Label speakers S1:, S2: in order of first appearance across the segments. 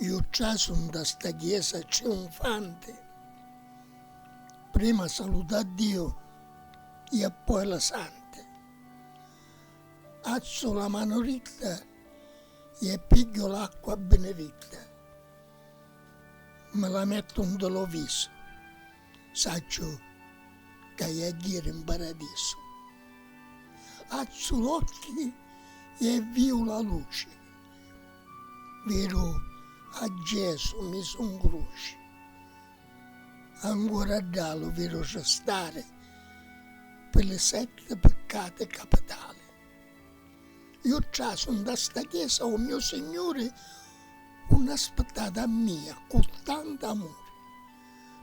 S1: Io già sono da sta chiesa trionfante. Prima saluta Dio e poi la sante. Alzo la mano ritta e piglio l'acqua beneditta. Me la metto in lo viso. Saggio che è in paradiso. Alzo gli occhi e vio la luce. Vedo a Gesù mi son croce. Ancora dallo vedo stare per le 7 peccati capitali. Io già sono da sta chiesa, o mio Signore, un'aspettata mia, con tanto amore.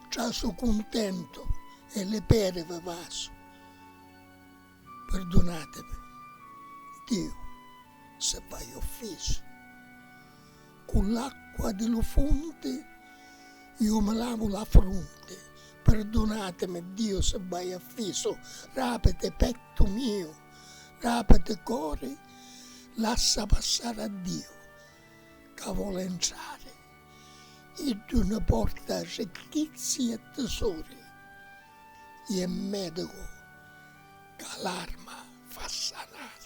S1: Già sono contento e le pere vi passo. Perdonatemi, Dio, se vai offeso. Con l'acqua della fonte io mi lavo la fronte. Perdonatemi, Dio, se vai offeso. Rapete petto mio, rapete cuore, lascia passare a Dio, che vuole entrare in una porta ricchezze e tesori, e è medico che l'arma fa sanare.